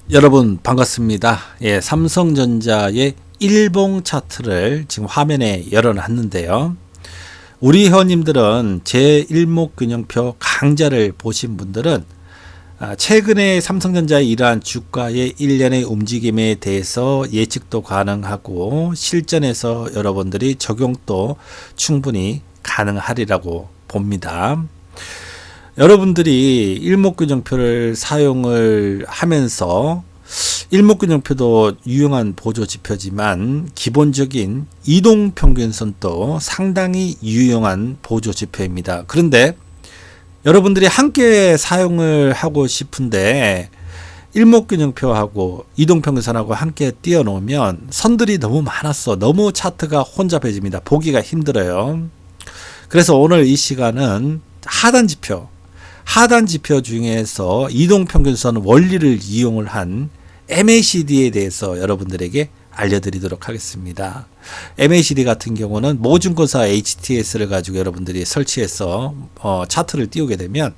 여러분 반갑습니다. 예, 삼성전자의 일봉 차트를 지금 화면에 열어놨는데요. 우리 회원님들은 제1목균형표 강좌를 보신 분들은 최근에 삼성전자의 이러한 주가의 1년의 움직임에 대해서 예측도 가능하고 실전에서 여러분들이 적용도 충분히 가능하리라고 봅니다. 여러분들이 일목균형표를 사용을 하면서 일목균형표도 유용한 보조지표지만 기본적인 이동평균선도 상당히 유용한 보조지표입니다. 그런데 여러분들이 함께 사용을 하고 싶은데 일목균형표하고 이동평균선하고 함께 띄워놓으면 선들이 너무 많았어. 너무 차트가 혼잡해집니다. 보기가 힘들어요. 그래서 오늘 이 시간은 하단 지표 중에서 이동평균선 원리를 이용을 한 MACD에 대해서 여러분들에게 알려드리도록 하겠습니다. MACD 같은 경우는 모증권사 HTS를 가지고 여러분들이 설치해서 차트를 띄우게 되면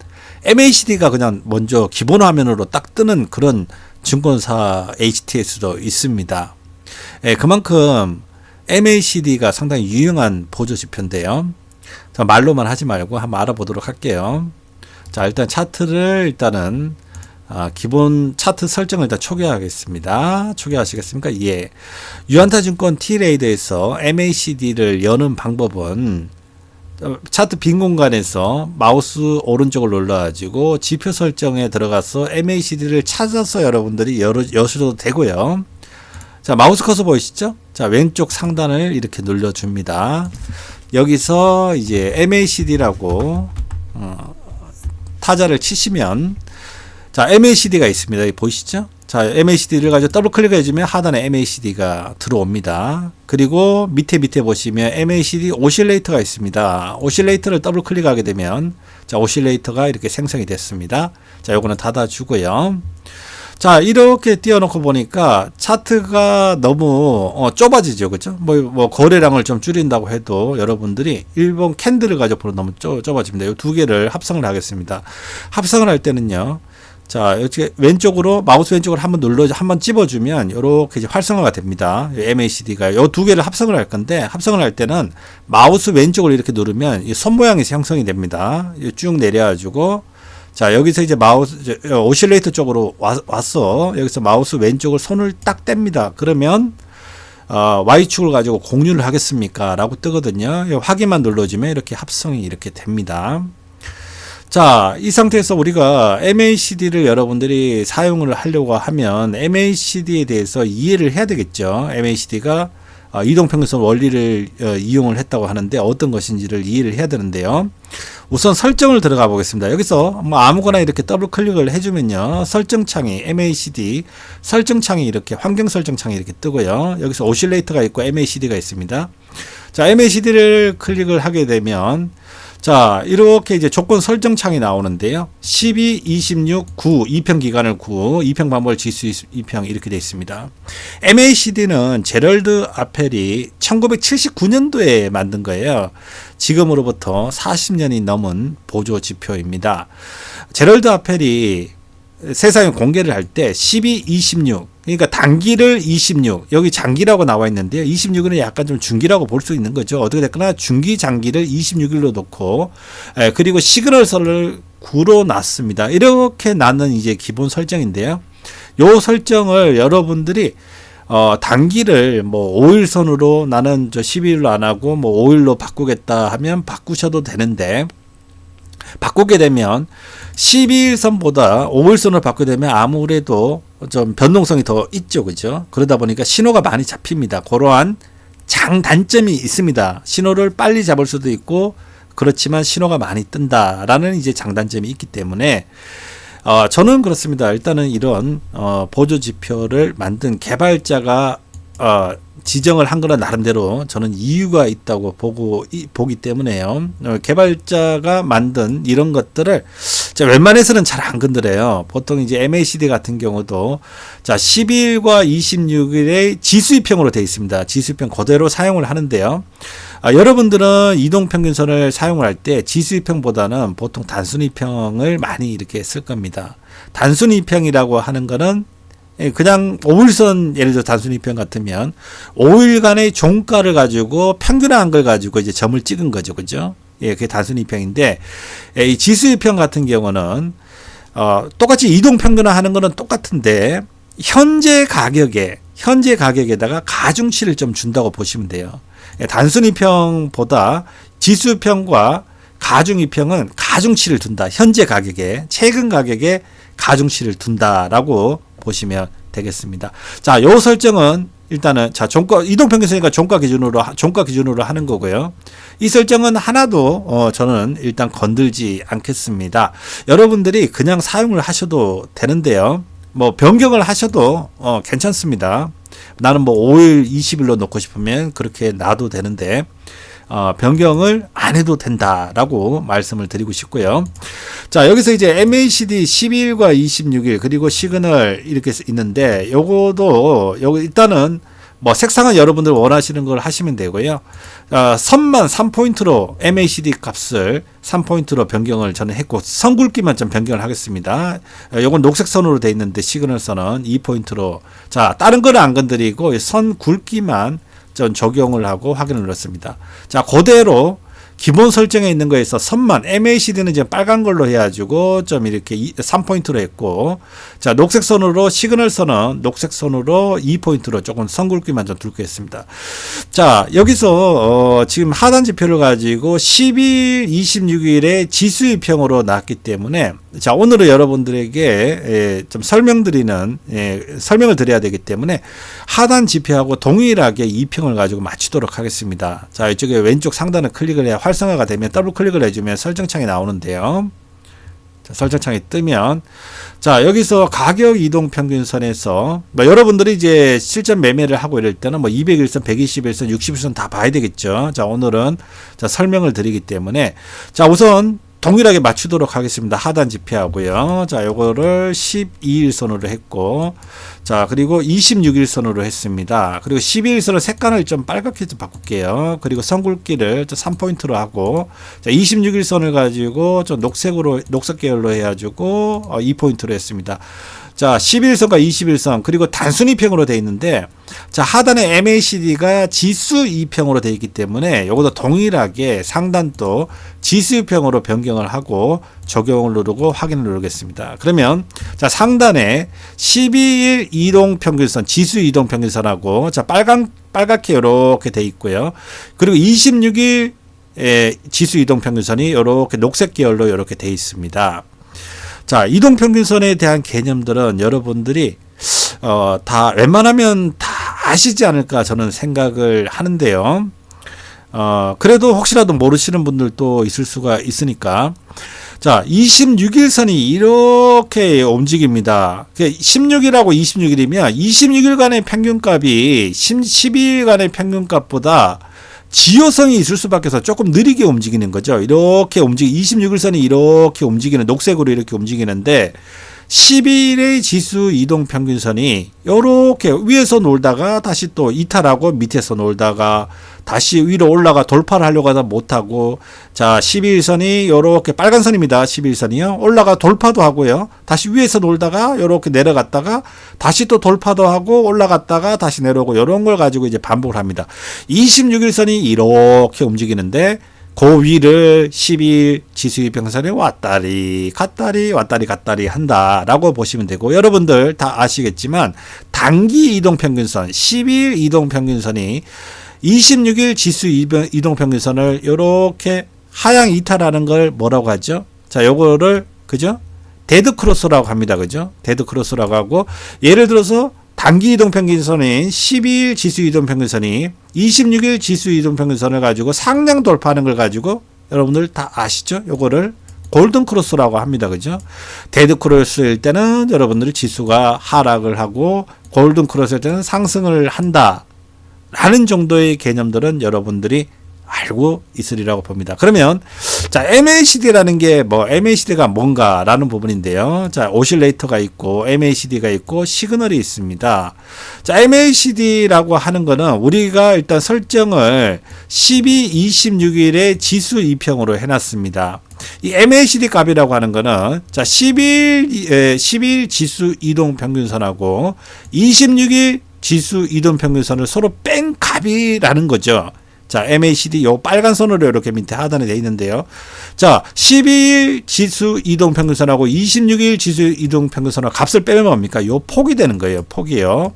MACD가 그냥 먼저 기본 화면으로 딱 뜨는 그런 증권사 HTS도 있습니다. 그만큼 MACD가 상당히 유용한 보조지표인데요. 말로만 하지 말고 한번 알아보도록 할게요. 자, 일단 차트를 일단은 기본 차트 설정을 일단 초기화하겠습니다. 초기화하시겠습니까? 예. 유한타증권 T레이더에서 MACD를 여는 방법은 차트 빈 공간에서 마우스 오른쪽을 눌러가지고 지표 설정에 들어가서 MACD를 찾아서 여러분들이 여셔도 되고요. 자, 마우스 커서 보이시죠? 자, 왼쪽 상단을 이렇게 눌러줍니다. 여기서 이제 MACD라고 타자를 치시면 자, MACD가 있습니다. 여기 보이시죠? 자, MACD를 가지고 더블 클릭해 주면 하단에 MACD가 들어옵니다. 그리고 밑에 보시면 MACD 오실레이터가 있습니다. 오실레이터를 더블 클릭하게 되면 자, 오실레이터가 이렇게 생성이 됐습니다. 자, 요거는 닫아 주고요. 자, 이렇게 띄워놓고 보니까 차트가 너무 좁아지죠. 그죠? 뭐 거래량을 좀 줄인다고 해도 여러분들이 일본 캔들을 가지고 보면 너무 좁아집니다. 이 두 개를 합성을 하겠습니다. 합성을 할 때는요. 자, 이렇게 왼쪽으로 마우스 왼쪽으로 한번 찝어주면 이렇게 이제 활성화가 됩니다. MACD가 이 두 개를 합성을 할 건데 합성을 할 때는 마우스 왼쪽을 이렇게 누르면 이 손 모양이 형성이 됩니다. 쭉 내려가지고 자, 여기서 이제 마우스 오실레이터 쪽으로 왔어. 여기서 마우스 왼쪽을 손을 딱 뗍니다. 그러면 Y축을 가지고 공유를 하겠습니까? 라고 뜨거든요. 확인만 눌러주면 이렇게 합성이 이렇게 됩니다. 자, 이 상태에서 우리가 MACD를 여러분들이 사용을 하려고 하면 MACD에 대해서 이해를 해야 되겠죠. MACD가 이동평균선 원리를 이용을 했다고 하는데 어떤 것인지를 이해를 해야 되는데요. 우선 설정을 들어가 보겠습니다. 여기서 뭐 아무거나 이렇게 더블 클릭을 해주면요. 설정창이 MACD 설정창이 이렇게 환경 설정창이 이렇게 뜨고요. 여기서 오실레이터가 있고 MACD가 있습니다. 자, MACD를 클릭을 하게 되면 자, 이렇게 이제 조건 설정 창이 나오는데요. 12, 26, 9, 2평 기간을 9, 2평 반볼 지수 2평 이렇게 되어 있습니다. MACD는 제럴드 아펠이 1979년도에 만든 거예요. 지금으로부터 40년이 넘은 보조 지표입니다. 제럴드 아펠이 세상에 공개를 할 때 12, 26 그러니까 단기를 26 여기 장기라고 나와 있는데요. 26은 약간 좀 중기라고 볼 수 있는 거죠. 어떻게 됐거나 중기 장기를 26일로 놓고 그리고 시그널선을 9로 놨습니다. 이렇게 놨는 이제 기본 설정인데요. 요 설정을 여러분들이 단기를 뭐 5일선으로 나는 저 12일로 안 하고 뭐 5일로 바꾸겠다 하면 바꾸셔도 되는데 바꾸게 되면 12일선보다 5일선을 바꾸게 되면 아무래도 좀 변동성이 더 있죠. 그죠? 그러다 보니까 신호가 많이 잡힙니다. 그러한 장단점이 있습니다. 신호를 빨리 잡을 수도 있고 그렇지만 신호가 많이 뜬다라는 이제 장단점이 있기 때문에 저는 그렇습니다. 일단은 이런 보조 지표를 만든 개발자가 지정을 한 거는 나름대로 저는 이유가 있다고 보기 때문에요. 개발자가 만든 이런 것들을 웬만해서는 잘 안 건드려요. 보통 이제 MACD 같은 경우도 자 12일과 26일의 지수이평으로 되어 있습니다. 지수이평 그대로 사용을 하는데요. 여러분들은 이동평균선을 사용을 할 때 지수이평보다는 보통 단순이평을 많이 이렇게 쓸 겁니다. 단순이평이라고 하는 거는 그냥 5일선 예를 들어 단순 이평 같으면 5일간의 종가를 가지고 평균화한 걸 가지고 이제 점을 찍은 거죠. 그죠? 예, 그게 단순 이평인데 이 지수 이평 같은 경우는 똑같이 이동 평균화 하는 거는 똑같은데 현재 가격에다가 가중치를 좀 준다고 보시면 돼요. 단순 이평보다 지수 이평과 가중 이평은 가중치를 둔다. 현재 가격에, 최근 가격에 가중치를 둔다라고 보시면 되겠습니다. 자, 요 설정은 일단은 종가 이동평균선이니까 종가 기준으로 하는 거고요. 이 설정은 하나도 저는 일단 건들지 않겠습니다. 여러분들이 그냥 사용을 하셔도 되는데요. 뭐 변경을 하셔도 괜찮습니다. 나는 뭐 5일, 20일로 놓고 싶으면 그렇게 놔도 되는데 변경을 안 해도 된다라고 말씀을 드리고 싶고요. 자, 여기서 이제 MACD 12일과 26일 그리고 시그널 이렇게 있는데 요거 일단은 뭐 색상은 여러분들 원하시는 걸 하시면 되고요. 선만 3포인트로 MACD 값을 3포인트로 변경을 저는 했고 선 굵기만 좀 변경을 하겠습니다. 요건 녹색 선으로 되어 있는데 시그널 선은 2포인트로 자, 다른 거는 안 건드리고 선 굵기만 전 적용을 하고 확인을 눌렀습니다. 자, 그대로 기본 설정에 있는 거에서 선만 MACD는 이제 빨간 걸로 해가지고 좀 이렇게 3포인트로 했고 자, 녹색 선으로 시그널 선은 녹색 선으로 2포인트로 조금 선 굵기만 좀 둘게 했습니다. 자, 여기서 지금 하단 지표를 가지고 10일, 26일에 지수 이평으로 나왔기 때문에 자, 오늘은 여러분들에게 좀 설명을 드려야 되기 때문에 하단 지표하고 동일하게 이평을 가지고 맞추도록 하겠습니다. 자, 이쪽에 왼쪽 상단을 클릭을 해야 활성화가 되면 더블 클릭을 해주면 설정창이 나오는데요. 자, 설정창이 뜨면 자, 여기서 가격 이동 평균선에서 뭐 여러분들이 이제 실전 매매를 하고 이럴 때는 뭐 200일선, 121선, 60일선 다 봐야 되겠죠. 자, 오늘은 자, 설명을 드리기 때문에 자, 우선 동일하게 맞추도록 하겠습니다. 하단 지표하고요. 자, 요거를 12일선으로 했고, 자, 그리고 26일선으로 했습니다. 그리고 12일선은 색깔을 좀 빨갛게 좀 바꿀게요. 그리고 선 굵기를 3포인트로 하고, 자, 26일선을 가지고 좀 녹색 계열로 해가지고 2포인트로 했습니다. 자, 11선과 21선 그리고 단순 이평으로 되어 있는데 자, 하단에 MACD가 지수 이평으로 되어 있기 때문에 이것도 동일하게 상단도 지수 이평으로 변경을 하고 적용을 누르고 확인을 누르겠습니다. 그러면 자, 상단에 12일 이동평균선 지수 이동평균선하고 자, 빨갛게 이렇게 되어 있고요. 그리고 26일 지수 이동평균선이 이렇게 녹색 계열로 이렇게 되어 있습니다. 자, 이동평균선에 대한 개념들은 여러분들이 다 웬만하면 다 아시지 않을까 저는 생각을 하는데요. 그래도 혹시라도 모르시는 분들도 있을 수가 있으니까 자, 26일선이 이렇게 움직입니다. 16일하고 26일이면 26일간의 평균값이 12일간의 평균값보다 지효성이 있을 수밖에 없어 조금 느리게 움직이는 거죠. 이렇게 26일선이 이렇게 움직이는 녹색으로 이렇게 움직이는데 12일의 지수 이동 평균선이 이렇게 위에서 놀다가 다시 또 이탈하고 밑에서 놀다가 다시 위로 올라가 돌파를 하려고 하다 못하고 자, 12일선이 이렇게 빨간 선입니다. 12일선이요. 올라가 돌파도 하고요. 다시 위에서 놀다가 이렇게 내려갔다가 다시 또 돌파도 하고 올라갔다가 다시 내려오고 이런 걸 가지고 이제 반복을 합니다. 26일선이 이렇게 움직이는데 그 위를 12일 지수 이평선이 왔다리 갔다리 한다라고 보시면 되고 여러분들 다 아시겠지만 단기 이동평균선 12일 이동평균선이 26일 지수 이동평균선을 이렇게 하향 이탈하는 걸 뭐라고 하죠? 자, 요거를 그죠? 데드 크로스라고 합니다. 그죠? 데드 크로스라고 하고 예를 들어서 단기 이동평균선인 12일 지수 이동평균선이 26일 지수 이동평균선을 가지고 상향 돌파하는 걸 가지고 여러분들 다 아시죠? 요거를 골든 크로스라고 합니다. 그죠? 데드 크로스일 때는 여러분들이 지수가 하락을 하고 골든 크로스일 때는 상승을 한다. 라는 정도의 개념들은 여러분들이 알고 있으리라고 봅니다. 그러면 자, MACD라는 게 MACD가 뭔가라는 부분인데요. 자, 오실레이터가 있고 MACD가 있고 시그널이 있습니다. 자, MACD라고 하는 거는 우리가 일단 설정을 12, 26일에 지수 이평으로 해놨습니다. 이 MACD 값이라고 하는 거는 자 10일 지수 이동 평균선하고 26일 지수 이동 평균선을 서로 뺀 값이라는 거죠. 자, MACD 요 빨간 선으로 이렇게 밑에 하단에 되어 있는데요. 자, 12일 지수 이동 평균선하고 26일 지수 이동 평균선하고 값을 빼면 뭡니까? 요 폭이 되는 거예요. 폭이요.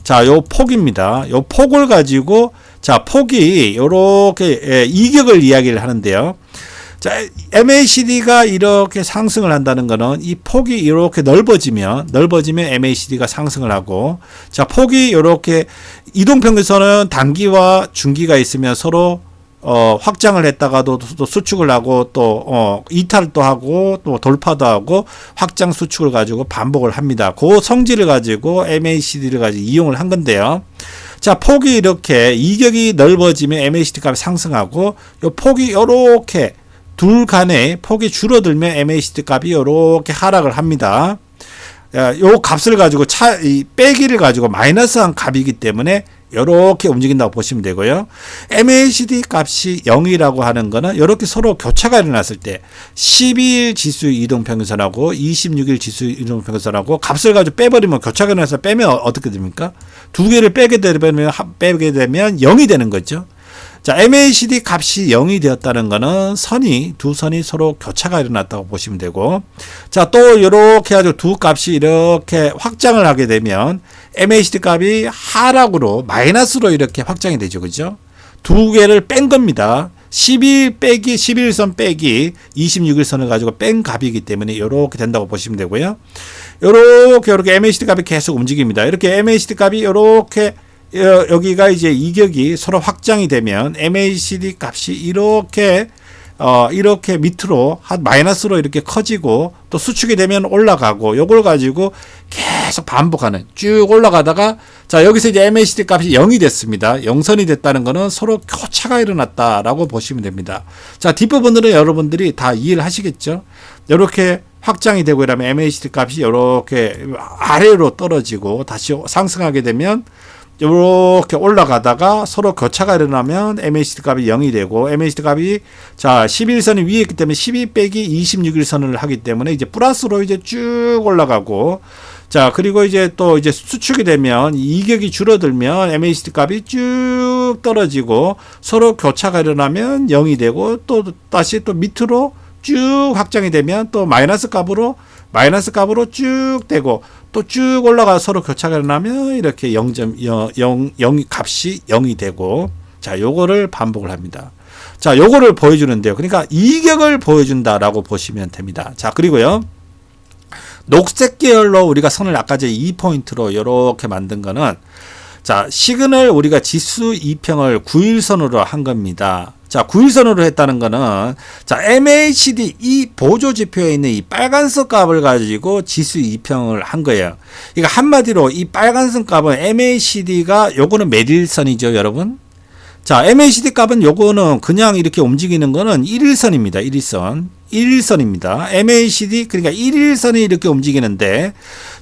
자, 요 폭입니다. 요 폭을 가지고 자, 폭이 요렇게 이격을 이야기를 하는데요. 자, MACD가 이렇게 상승을 한다는 거는 이 폭이 이렇게 넓어지면 MACD가 상승을 하고, 자, 폭이 이렇게 이동평균선은 단기와 중기가 있으면 서로 확장을 했다가도 또 수축을 하고 또 이탈도 하고 또 돌파도 하고 확장 수축을 가지고 반복을 합니다. 그 성질을 가지고 MACD를 가지고 이용을 한 건데요. 자, 폭이 이렇게 이격이 넓어지면 MACD 값이 상승하고 요 폭이 이렇게 둘 간의 폭이 줄어들면 MACD 값이 이렇게 하락을 합니다. 요 값을 가지고 이 빼기를 가지고 마이너스한 값이기 때문에 이렇게 움직인다고 보시면 되고요. MACD 값이 0이라고 하는 거는 이렇게 서로 교차가 일어났을 때 12일 지수 이동평균선하고 26일 지수 이동평균선하고 값을 가지고 빼버리면 교차가 일어나서 빼면 어떻게 됩니까? 두 개를 빼게 되면 0이 되는 거죠. 자, MACD 값이 0이 되었다는 것은 두 선이 서로 교차가 일어났다고 보시면 되고, 자, 또 이렇게 아주 두 값이 이렇게 확장을 하게 되면 MACD 값이 하락으로 마이너스로 이렇게 확장이 되죠. 그죠? 두 개를 뺀 겁니다. 11선 빼기 26일선을 가지고 뺀 값이기 때문에 이렇게 된다고 보시면 되고요. 이렇게 MACD 값이 계속 움직입니다. 이렇게 MACD 값이 이렇게 여기가 이제 이격이 서로 확장이 되면 MACD 값이 이렇게 밑으로 마이너스로 이렇게 커지고 또 수축이 되면 올라가고 요걸 가지고 계속 반복하는 쭉 올라가다가 자 여기서 이제 MACD 값이 0이 됐습니다. 0선이 됐다는 거는 서로 교차가 일어났다라고 보시면 됩니다. 자 뒷부분들은 여러분들이 다 이해를 하시겠죠? 이렇게 확장이 되고 이러면 MACD 값이 이렇게 아래로 떨어지고 다시 상승하게 되면 이렇게 올라가다가 서로 교차가 일어나면 MACD 값이 0이 되고 MACD 값이 자 11선이 위에 있기 때문에 12 빼기 26일선을 하기 때문에 이제 플러스로 이제 쭉 올라가고 자 그리고 이제 또 이제 수축이 되면 이격이 줄어들면 MACD 값이 쭉 떨어지고 서로 교차가 일어나면 0이 되고 또 다시 또 밑으로 쭉 확장이 되면 또 마이너스 값으로 쭉 되고 또 쭉 올라가 서로 교차가 일어나면 이렇게 0 값이 0이 되고 자 요거를 반복을 합니다. 자 요거를 보여주는데요. 그러니까 이격을 보여준다라고 보시면 됩니다. 자 그리고요. 녹색 계열로 우리가 선을 아까 제 2포인트로 이렇게 만든 거는 자 시그널 우리가 지수 2평을 9일선으로 한 겁니다. 자 9일선으로 했다는 거는 자 MACD 이 보조 지표에 있는 이 빨간색 값을 가지고 지수 2평을 한 거예요. 그러니까 한마디로 이 빨간색 값은 MACD가 요거는 매일선이죠 여러분. 자 MACD 값은 요거는 그냥 이렇게 움직이는 거는 1일선입니다. 1일선입니다. MACD 그러니까 1일선이 이렇게 움직이는데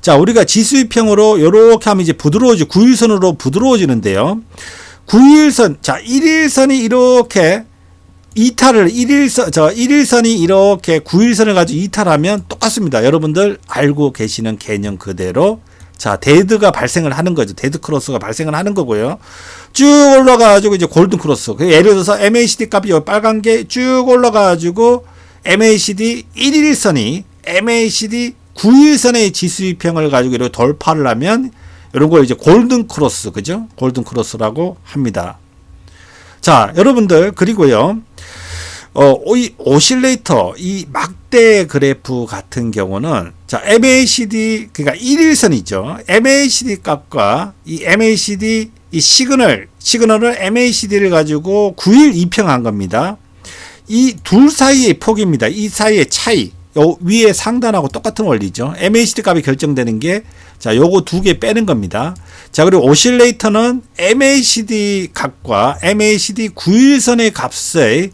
자 우리가 지수 2평으로 요렇게 하면 이제 부드러워지 9일선으로 부드러워지는데요. 9일선 자 1일선이 이렇게 이탈을 1일선이 이렇게 9일선을 가지고 이탈하면 똑같습니다. 여러분들 알고 계시는 개념 그대로 자 데드가 발생을 하는 거죠. 데드 크로스가 발생을 하는 거고요. 쭉 올라가가지고 이제 골든 크로스. 예를 들어서 MACD 값이 빨간 게 쭉 올라가가지고 MACD 1일선이 MACD 9일선의 지수 2평을 가지고 이렇게 돌파를 하면 이런 걸 이제 골든 크로스, 그죠? 골든 크로스라고 합니다. 자, 여러분들, 그리고요, 이 오실레이터, 이 막대 그래프 같은 경우는, 자, MACD, 그러니까 1일선이죠. MACD 값과 이 MACD, 이 시그널을 MACD를 가지고 9일 2평한 겁니다. 이 둘 사이의 폭입니다. 이 사이의 차이. 요 위에 상단하고 똑같은 원리죠. MACD 값이 결정되는 게 자, 요거 두 개 빼는 겁니다. 자, 그리고 오실레이터는 MACD 값과 MACD 9일선의 값의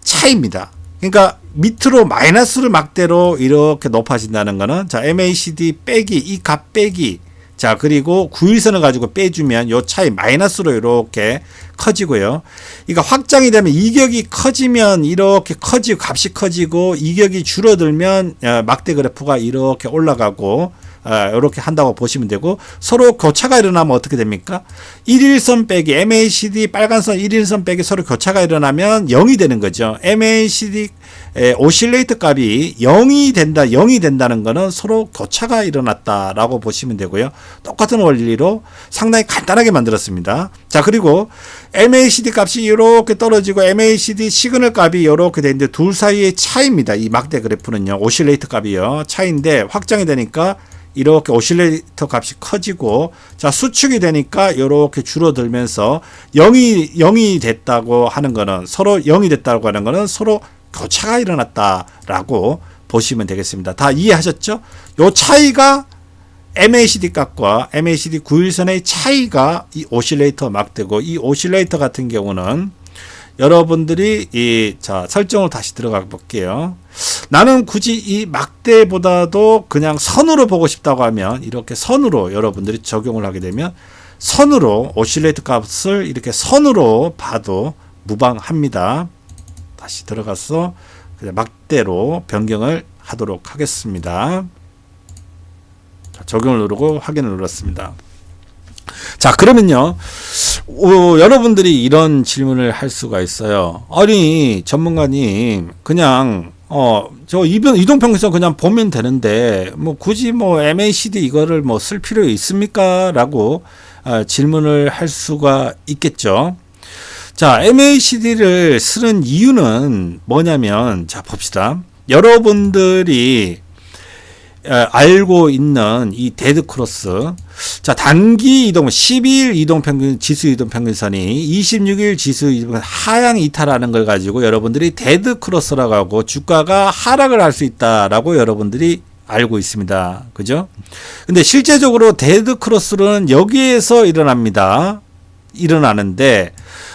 차이입니다. 그러니까 밑으로 마이너스를 막대로 이렇게 높아진다는 거는 자, MACD 빼기 이 값 빼기 자, 그리고 9일선을 가지고 빼주면 요 차이 마이너스로 이렇게 커지고요. 그러니까 확장이 되면 이격이 커지면 이렇게 커지고 값이 커지고 이격이 줄어들면 막대 그래프가 이렇게 올라가고 이렇게 한다고 보시면 되고, 서로 교차가 일어나면 어떻게 됩니까? 1일선 빼기 MACD 빨간선 1일선 빼기 서로 교차가 일어나면 0이 되는 거죠. MACD 오실레이터 값이 0이 된다는 것은 서로 교차가 일어났다라고 보시면 되고요. 똑같은 원리로 상당히 간단하게 만들었습니다. 자, 그리고 MACD 값이 이렇게 떨어지고 MACD 시그널 값이 이렇게 되는데 둘 사이의 차이입니다. 이 막대 그래프는요. 오실레이터 값이요. 차이인데 확장이 되니까 이렇게 오실레이터 값이 커지고, 자, 수축이 되니까 이렇게 줄어들면서 0이 됐다고 하는 거는 서로 교차가 일어났다라고 보시면 되겠습니다. 다 이해하셨죠? 요 차이가 MACD 값과 MACD 9일선의 차이가 이 오실레이터 막대고, 이 오실레이터 같은 경우는 여러분들이 자, 설정을 다시 들어가 볼게요. 나는 굳이 이 막대보다도 그냥 선으로 보고 싶다고 하면 이렇게 선으로 여러분들이 적용을 하게 되면 선으로 오실레이터 값을 이렇게 선으로 봐도 무방합니다. 다시 들어가서 그냥 막대로 변경을 하도록 하겠습니다. 자, 적용을 누르고 확인을 눌렀습니다. 자, 그러면요, 여러분들이 이런 질문을 할 수가 있어요. 아니, 전문가님, 그냥 저 이동평균선 그냥 보면 되는데 뭐 굳이 뭐 MACD 이거를 뭐 쓸 필요 있습니까? 라고 질문을 할 수가 있겠죠. 자, MACD를 쓰는 이유는 뭐냐면, 자, 봅시다. 여러분들이 알고 있는 이 데드 크로스, 자, 단기 이동 12일 이동 평균 지수 이동 평균선이 26일 지수 이동 하향 이탈하는 걸 가지고 여러분들이 데드 크로스라고 하고 주가가 하락을 할 수 있다라고 여러분들이 알고 있습니다. 그죠? 근데 실제적으로 데드 크로스는 여기에서 일어나는데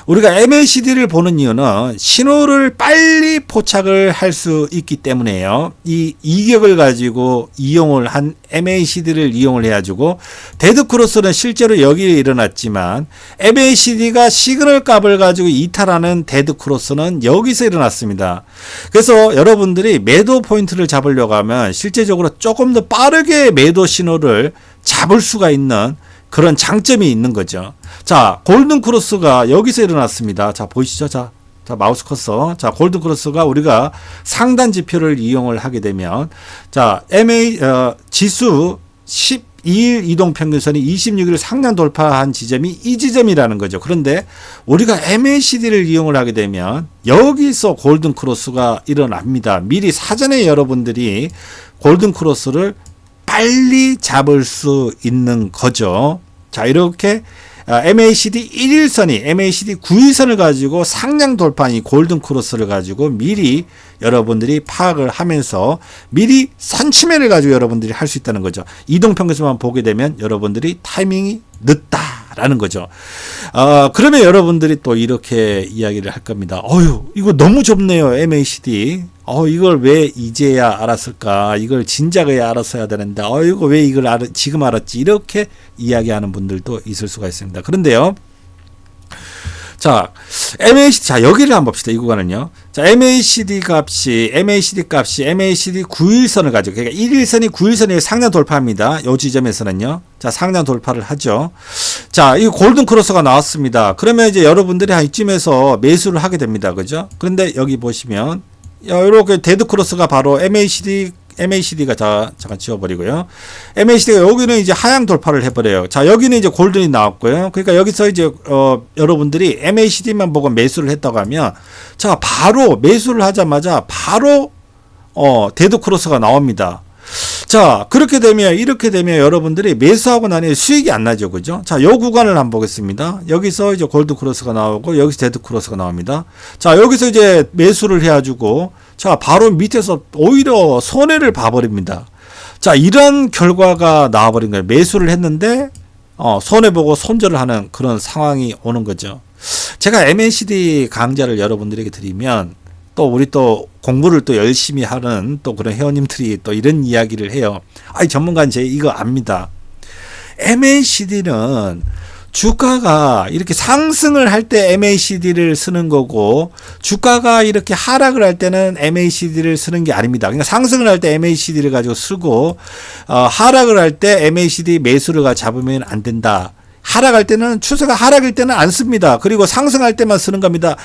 우리가 MACD를 보는 이유는 신호를 빨리 포착을 할 수 있기 때문에요. 이 이격을 가지고 이용을 한 MACD를 이용을 해가지고 데드 크로스는 실제로 여기에 일어났지만 MACD가 시그널 값을 가지고 이탈하는 데드 크로스는 여기서 일어났습니다. 그래서 여러분들이 매도 포인트를 잡으려고 하면 실제적으로 조금 더 빠르게 매도 신호를 잡을 수가 있는 그런 장점이 있는 거죠. 자, 골든 크로스가 여기서 일어났습니다. 자, 보이시죠? 자, 마우스 커서. 자, 골든 크로스가 우리가 상단 지표를 이용을 하게 되면, 자, 지수 12일 이동 평균선이 26일 상단 돌파한 지점이 이 지점이라는 거죠. 그런데 우리가 MACD를 이용을 하게 되면 여기서 골든 크로스가 일어납니다. 미리 사전에 여러분들이 골든 크로스를 빨리 잡을 수 있는 거죠. 자, 이렇게 MACD 1일선이 MACD 9일선을 가지고 상향 돌파한 이 골든 크로스를 가지고 미리 여러분들이 파악을 하면서 미리 선취매를 가지고 여러분들이 할 수 있다는 거죠. 이동평균선만 보게 되면 여러분들이 타이밍이 늦다라는 거죠. 그러면 여러분들이 또 이렇게 이야기를 할 겁니다. 이거 너무 좁네요, MACD. 이걸 왜 이제야 알았을까? 이걸 진작에 알았어야 되는데, 이거 왜 이걸 지금 알았지? 이렇게 이야기하는 분들도 있을 수가 있습니다. 그런데요, 자, MACD, 자, 여기를 한번 봅시다. 이 구간은요. 자, MACD 값이 MACD 9일선을 가지고, 그러니까 1일선이 9일선이 상단 돌파합니다. 이 지점에서는요. 자, 상단 돌파를 하죠. 자, 이 골든 크로스가 나왔습니다. 그러면 이제 여러분들이 한 이쯤에서 매수를 하게 됩니다. 그죠? 그런데 여기 보시면, 이렇게 데드 크로스가 바로 MACD가 잠깐 지워버리고요. MACD가 여기는 이제 하향 돌파를 해버려요. 자, 여기는 이제 골든이 나왔고요. 그러니까 여기서 이제 여러분들이 MACD만 보고 매수를 했다고 하면, 자, 바로 매수를 하자마자 바로 데드 크로스가 나옵니다. 자, 이렇게 되면 여러분들이 매수하고 나니 수익이 안 나죠. 그죠? 자, 요 구간을 한번 보겠습니다. 여기서 이제 골드 크로스가 나오고, 여기서 데드 크로스가 나옵니다. 자, 여기서 이제 매수를 해가지고, 자, 바로 밑에서 오히려 손해를 봐버립니다. 자, 이런 결과가 나와버린 거예요. 매수를 했는데, 손해보고 손절을 하는 그런 상황이 오는 거죠. 제가 MACD 강좌를 여러분들에게 드리면, 또 우리 또 공부를 또 열심히 하는 또 그런 회원님들이 또 이런 이야기를 해요. 전문가는 제 이거 압니다. MACD는 주가가 이렇게 상승을 할 때 MACD를 쓰는 거고, 주가가 이렇게 하락을 할 때는 MACD를 쓰는 게 아닙니다. 그러니까 상승을 할 때 MACD를 가지고 쓰고, 하락을 할 때 MACD 매수를 잡으면 안 된다. 하락할 때는, 추세가 하락일 때는 안 씁니다. 그리고 상승할 때만 쓰는 겁니다.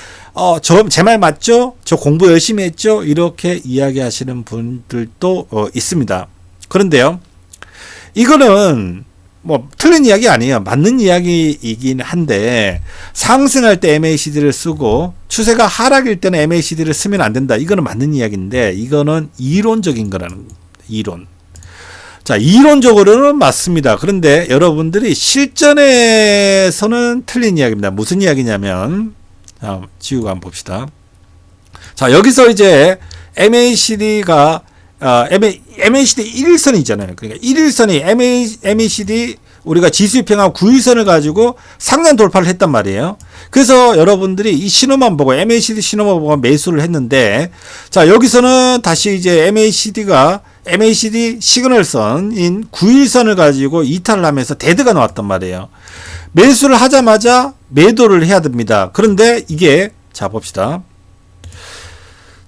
제 말 맞죠? 저 공부 열심히 했죠? 이렇게 이야기하시는 분들도 있습니다. 그런데요, 이거는 뭐 틀린 이야기 아니에요. 맞는 이야기이긴 한데, 상승할 때 MACD를 쓰고 추세가 하락일 때는 MACD를 쓰면 안 된다. 이거는 맞는 이야기인데, 이거는 이론적인 거라는 이론. 자, 이론적으로는 맞습니다. 그런데 여러분들이 실전에서는 틀린 이야기입니다. 무슨 이야기냐면, 지우고 한번 봅시다. 자, 여기서 이제 MACD가 MACD 1일선이잖아요. 그러니까 1일선이 MACD 우리가 지수평하고 9일선을 가지고 상단 돌파를 했단 말이에요. 그래서 여러분들이 이 신호만 보고 MACD 신호만 보고 매수를 했는데, 자, 여기서는 다시 이제 MACD 시그널선인 9일선을 가지고 이탈을 하면서 데드가 나왔단 말이에요. 매수를 하자마자 매도를 해야 됩니다. 그런데 이게, 자, 봅시다.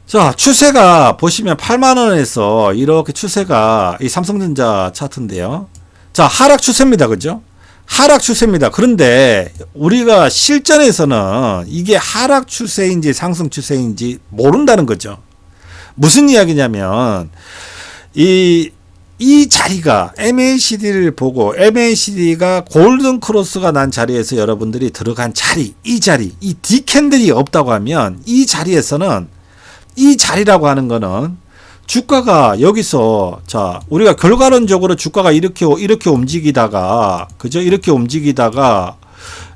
자, 추세가 보시면 8만원에서 이렇게 추세가 이 삼성전자 차트인데요. 자, 하락 추세입니다. 그죠? 하락 추세입니다. 그런데 우리가 실전에서는 이게 하락 추세인지 상승 추세인지 모른다는 거죠. 무슨 이야기냐면, 이 자리가 MACD를 보고 MACD가 골든 크로스가 난 자리에서 여러분들이 들어간 자리, 이 D캔들이 없다고 하면, 이 자리에서는, 이 자리라고 하는 거는 주가가 여기서, 자, 우리가 결과론적으로 주가가 이렇게 움직이다가, 그죠? 이렇게 움직이다가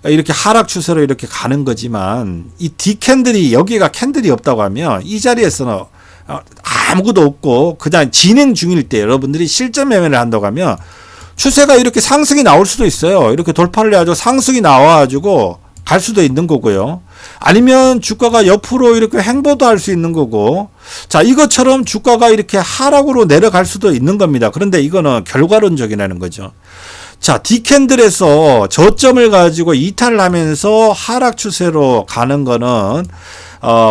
이렇게 하락 추세로 이렇게 가는 거지만, 이 D캔들이, 여기가 캔들이 없다고 하면 이 자리에서는 아무것도 없고 그냥 진행 중일 때 여러분들이 실전 매매를 한다고 하면 추세가 이렇게 상승이 나올 수도 있어요. 이렇게 돌파를 해가지고 상승이 나와가지고 갈 수도 있는 거고요. 아니면 주가가 옆으로 이렇게 행보도 할 수 있는 거고, 자, 이것처럼 주가가 이렇게 하락으로 내려갈 수도 있는 겁니다. 그런데 이거는 결과론적이라는 거죠. 자, D캔들에서 저점을 가지고 이탈을 하면서 하락 추세로 가는 거는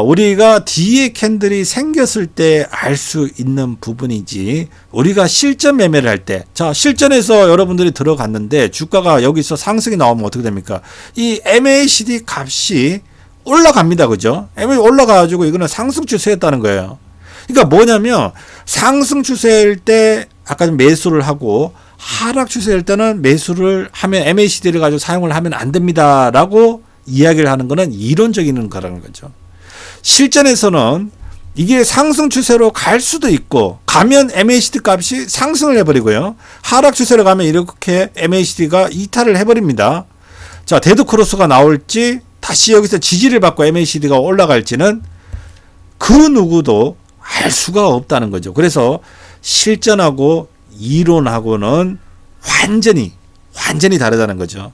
우리가 뒤에 캔들이 생겼을 때 알 수 있는 부분이지, 우리가 실전 매매를 할 때, 자, 실전에서 여러분들이 들어갔는데 주가가 여기서 상승이 나오면 어떻게 됩니까? 이 MACD 값이 올라갑니다. 그죠? MACD 올라가가지고 이거는 상승 추세였다는 거예요. 그러니까 뭐냐면, 상승 추세일 때 아까 좀 매수를 하고, 하락 추세일 때는 매수를 하면 MACD를 가지고 사용을 하면 안 됩니다. 라고 이야기를 하는 거는 이론적인 거라는 거죠. 실전에서는 이게 상승 추세로 갈 수도 있고, 가면 MACD 값이 상승을 해버리고요. 하락 추세로 가면 이렇게 MACD가 이탈을 해버립니다. 자, 데드 크로스가 나올지, 다시 여기서 지지를 받고 MACD가 올라갈지는 그 누구도 알 수가 없다는 거죠. 그래서 실전하고 이론하고는 완전히 다르다는 거죠.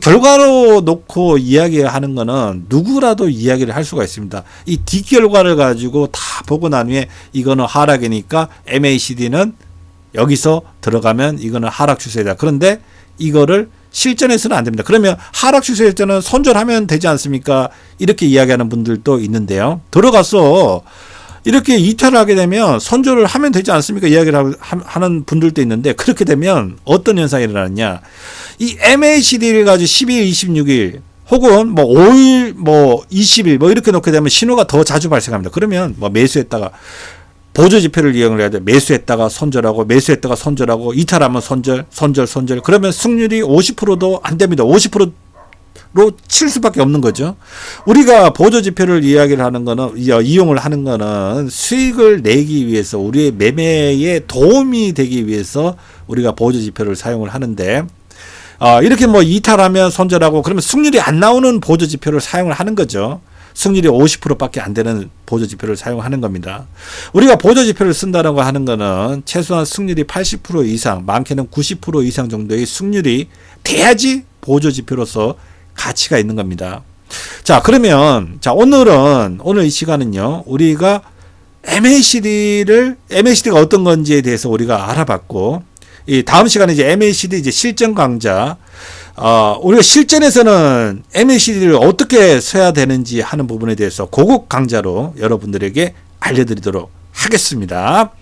결과로 놓고 이야기하는 거는 누구라도 이야기를 할 수가 있습니다. 이 뒷결과를 가지고 다 보고 난 후에 이거는 하락이니까 MACD는 여기서 들어가면 이거는 하락 추세다. 그런데 이거를 실전에서는 안 됩니다. 그러면 하락 추세일 때는 손절하면 되지 않습니까? 이렇게 이야기하는 분들도 있는데요. 들어가서 이렇게 이탈을 하게 되면 손절을 하면 되지 않습니까? 이야기를 하는 분들도 있는데, 그렇게 되면 어떤 현상이 일어나느냐. 이 MACD를 가지고 12일, 26일 혹은 뭐 5일, 뭐 20일 뭐 이렇게 놓게 되면 신호가 더 자주 발생합니다. 그러면 뭐 매수했다가 보조 지표를 이용을 해야 돼. 매수했다가 손절하고, 매수했다가 손절하고, 이탈하면 손절. 그러면 승률이 50%도 안 됩니다. 50%로 칠 수밖에 없는 거죠. 우리가 보조 지표를 이야기를 하는 거는, 이용을 하는 거는 수익을 내기 위해서, 우리의 매매에 도움이 되기 위해서 우리가 보조 지표를 사용을 하는데, 이렇게 뭐 이탈하면 손절하고, 그러면 승률이 안 나오는 보조 지표를 사용을 하는 거죠. 승률이 50%밖에 안 되는 보조 지표를 사용하는 겁니다. 우리가 보조 지표를 쓴다라고 하는 거는 최소한 승률이 80% 이상, 많게는 90% 이상 정도의 승률이 돼야지 보조 지표로서 가치가 있는 겁니다. 자, 그러면, 자, 오늘 이 시간은요, 우리가 MACD가 어떤 건지에 대해서 우리가 알아봤고, 이 다음 시간에 이제 MACD 이제 실전 강좌, 우리가 실전에서는 MACD를 어떻게 써야 되는지 하는 부분에 대해서 고급 강좌로 여러분들에게 알려드리도록 하겠습니다.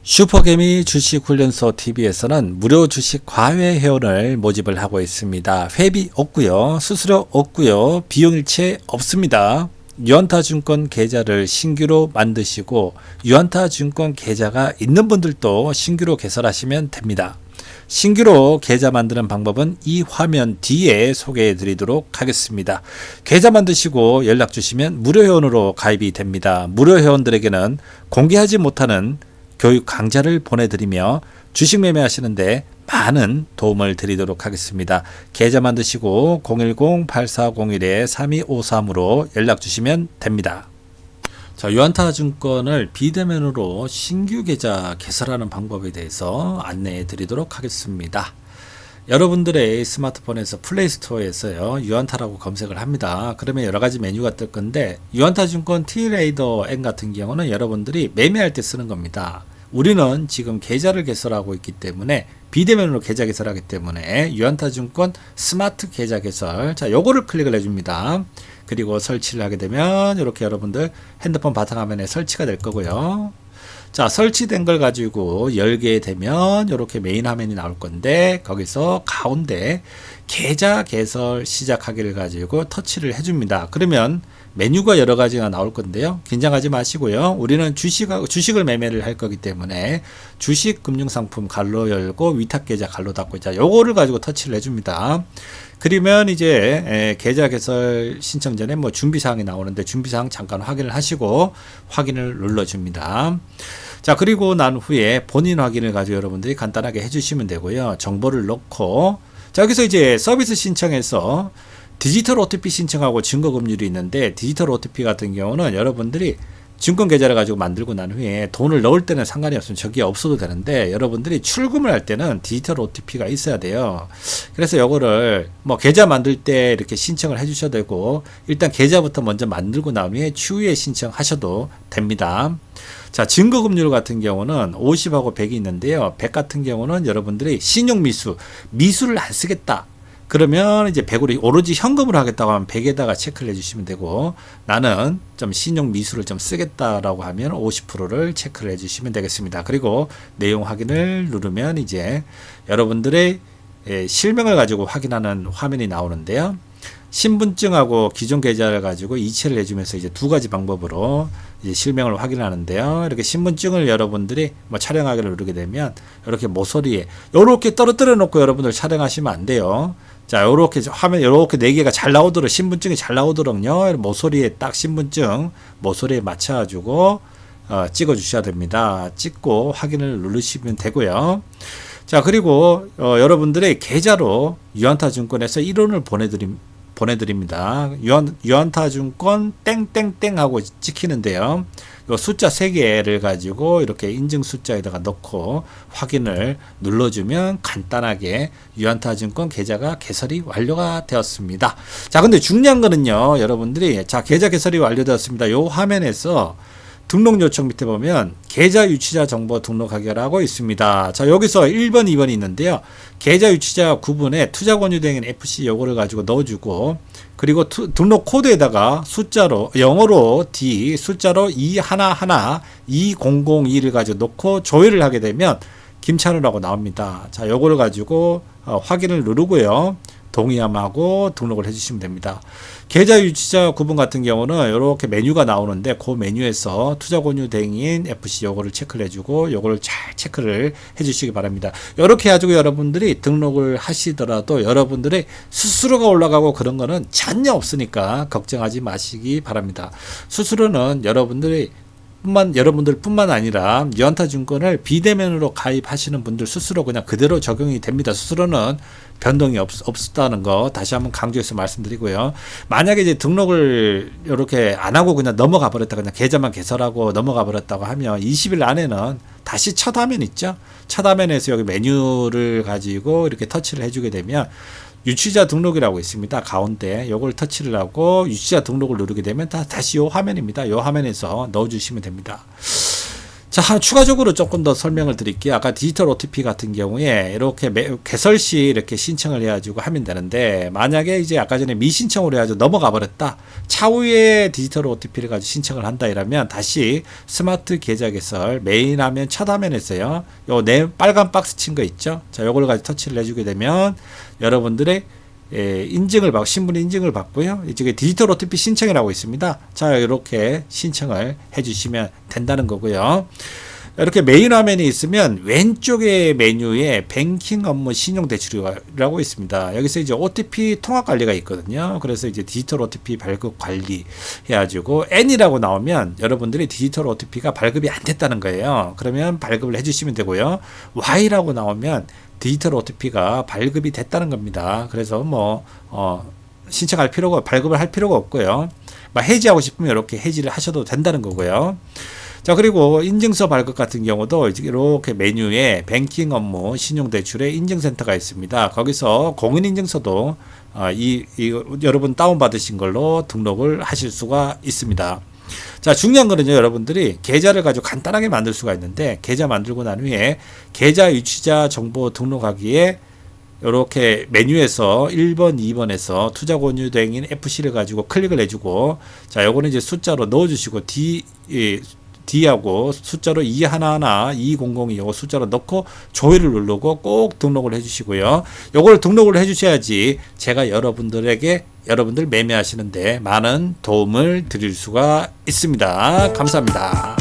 슈퍼개미 주식훈련소 TV에서는 무료 주식 과외 회원을 모집을 하고 있습니다. 회비 없고요, 수수료 없고요, 비용일체 없습니다. 유한타증권 계좌를 신규로 만드시고 유한타증권 계좌가 있는 분들도 신규로 개설하시면 됩니다. 신규로 계좌 만드는 방법은 이 화면 뒤에 소개해 드리도록 하겠습니다. 계좌 만드시고 연락 주시면 무료 회원으로 가입이 됩니다. 무료 회원들에게는 공개하지 못하는 교육 강좌를 보내드리며 주식 매매하시는데 많은 도움을 드리도록 하겠습니다. 계좌 만드시고 010-8401-3253으로 연락 주시면 됩니다. 자, 유한타증권을 비대면으로 신규 계좌 개설하는 방법에 대해서 안내해 드리도록 하겠습니다. 여러분들의 스마트폰에서 플레이스토어에서요, 유한타라고 검색을 합니다. 그러면 여러 가지 메뉴가 뜰 건데, 유한타증권 T레이더 N 같은 경우는 여러분들이 매매할 때 쓰는 겁니다. 우리는 지금 계좌를 개설하고 있기 때문에 비대면으로 계좌 개설하기 때문에 유한타증권 스마트 계좌 개설, 자, 요거를 클릭을 해줍니다. 그리고 설치를 하게 되면 이렇게 여러분들 핸드폰 바탕화면에 설치가 될 거고요. 자, 설치된 걸 가지고 열게 되면 이렇게 메인 화면이 나올 건데, 거기서 가운데 계좌 개설 시작하기를 가지고 터치를 해줍니다. 그러면 메뉴가 여러 가지가 나올 건데요. 긴장하지 마시고요. 우리는 주식을 매매를 할 거기 때문에 주식 금융상품 갈로 열고 위탁 계좌 갈로 닫고, 자, 요거를 가지고 터치를 해줍니다. 그러면 이제 계좌 개설 신청 전에 뭐 준비사항이 나오는데 준비사항 잠깐 확인을 하시고 확인을 눌러줍니다. 자, 그리고 난 후에 본인 확인을 가지고 여러분들이 간단하게 해주시면 되고요. 정보를 넣고, 자, 여기서 이제 서비스 신청에서 디지털 OTP 신청하고 증거금융이 있는데, 디지털 OTP 같은 경우는 여러분들이 증권 계좌를 가지고 만들고 난 후에 돈을 넣을 때는 상관이 없으면 저게 없어도 되는데, 여러분들이 출금을 할 때는 디지털 OTP가 있어야 돼요. 그래서 요거를 뭐 계좌 만들 때 이렇게 신청을 해 주셔도 되고, 일단 계좌부터 먼저 만들고 난 후에 추후에 신청하셔도 됩니다. 자, 증거금융 같은 경우는 50하고 100이 있는데요. 100 같은 경우는 여러분들이 미수를 안 쓰겠다. 그러면 이제 100으로 오로지 현금으로 하겠다고 하면 100에다가 체크를 해주시면 되고, 나는 좀 신용 미수를 좀 쓰겠다라고 하면 50%를 체크를 해주시면 되겠습니다. 그리고 내용 확인을 누르면 이제 여러분들의 실명을 가지고 확인하는 화면이 나오는데요. 신분증하고 기존 계좌를 가지고 이체를 해주면서 이제 두 가지 방법으로 이제 실명을 확인하는데요. 이렇게 신분증을 여러분들이 뭐 촬영하기를 누르게 되면 이렇게 모서리에 이렇게 떨어뜨려 놓고 여러분들 촬영하시면 안 돼요. 자, 요렇게 화면 요렇게 네 개가 잘 나오도록, 신분증이 잘 나오도록요, 모서리에 딱 신분증 모서리에 맞춰 가지고 찍어 주셔야 됩니다. 찍고 확인을 누르시면 되고요. 자, 그리고 여러분들의 계좌로 유한타증권에서 1원을 보내드립니다. 유한타증권 땡땡땡 하고 찍히는데요. 요 숫자 3개를 가지고 이렇게 인증 숫자에다가 넣고 확인을 눌러주면 간단하게 유한타증권 계좌가 개설이 완료가 되었습니다. 자, 근데 중요한 거는요, 여러분들이, 자, 계좌 개설이 완료되었습니다. 요 화면에서 등록 요청 밑에 보면 계좌 유치자 정보 등록하기라고 있습니다. 자, 여기서 1번, 2번이 있는데요. 계좌 유치자 구분에 투자권유대행인 FC 요거를 가지고 넣어주고, 그리고 등록 코드에다가 숫자로, 영어로 D, 숫자로 211-2002를 가지고 넣고 조회를 하게 되면 김찬우라고 나옵니다. 자, 요거를 가지고 확인을 누르고요. 동의함하고 등록을 해주시면 됩니다. 계좌 유치자 구분 같은 경우는 이렇게 메뉴가 나오는데, 그 메뉴에서 투자권유 대행인 FC 요거를 체크를 해주고 요거를 잘 체크를 해주시기 바랍니다. 이렇게 해가지고 여러분들이 등록을 하시더라도 여러분들의 수수료가 올라가고 그런 거는 전혀 없으니까 걱정하지 마시기 바랍니다. 수수료는 여러분들뿐만 아니라 유한타증권을 비대면으로 가입하시는 분들 수수료 그냥 그대로 적용이 됩니다. 수수료는 변동이 없었다는 거 다시 한번 강조해서 말씀드리고요. 만약에 이제 등록을 이렇게 안 하고 그냥 넘어가 버렸다, 그냥 계좌만 개설하고 넘어가 버렸다고 하면 20일 안에는 다시 첫 화면 있죠? 첫 화면에서 여기 메뉴를 가지고 이렇게 터치를 해주게 되면 유치자 등록이라고 있습니다. 가운데 요걸 터치를 하고 유치자 등록을 누르게 되면 다시 요 화면입니다. 요 화면에서 넣어주시면 됩니다. 자, 추가적으로 조금 더 설명을 드릴게요. 아까 디지털 OTP 같은 경우에 이렇게 개설 시 이렇게 신청을 해가지고 하면 되는데, 만약에 이제 아까 전에 미신청으로 해가지고 넘어가 버렸다. 차후에 디지털 OTP를 가지고 신청을 한다 이러면 다시 스마트 계좌 개설 메인 화면 첫 화면에서요. 요 빨간 박스 친 거 있죠? 자, 요걸 가지고 터치를 해주게 되면 여러분들의 인증을 받고, 신분 인증을 받고요. 이쪽에 디지털 OTP 신청이라고 있습니다. 자, 이렇게 신청을 해주시면 된다는 거고요. 이렇게 메인 화면이 있으면 왼쪽에 메뉴에 뱅킹 업무 신용 대출이라고 있습니다. 여기서 이제 OTP 통합 관리가 있거든요. 그래서 이제 디지털 OTP 발급 관리 해가지고 N이라고 나오면 여러분들이 디지털 OTP가 발급이 안 됐다는 거예요. 그러면 발급을 해주시면 되고요. Y라고 나오면 디지털 OTP가 발급이 됐다는 겁니다. 그래서 신청할 필요가, 발급을 할 필요가 없고요. 해지하고 싶으면 이렇게 해지를 하셔도 된다는 거고요. 자, 그리고 인증서 발급 같은 경우도 이렇게 메뉴에 뱅킹 업무 신용대출의 인증센터가 있습니다. 거기서 공인인증서도 여러분 다운받으신 걸로 등록을 하실 수가 있습니다. 자, 중요한 거는요, 여러분들이 계좌를 가지고 간단하게 만들 수가 있는데, 계좌 만들고 난 후에 계좌 유치자 정보 등록하기에 이렇게 메뉴에서 1번, 2번에서 투자 권유 대행인 FC를 가지고 클릭을 해주고, 자, 요거는 이제 숫자로 넣어주시고, D하고 숫자로 211, 2002 요거 숫자로 넣고 조회를 누르고 꼭 등록을 해주시고요. 요걸 등록을 해주셔야지 제가 여러분들 매매하시는데 많은 도움을 드릴 수가 있습니다. 감사합니다.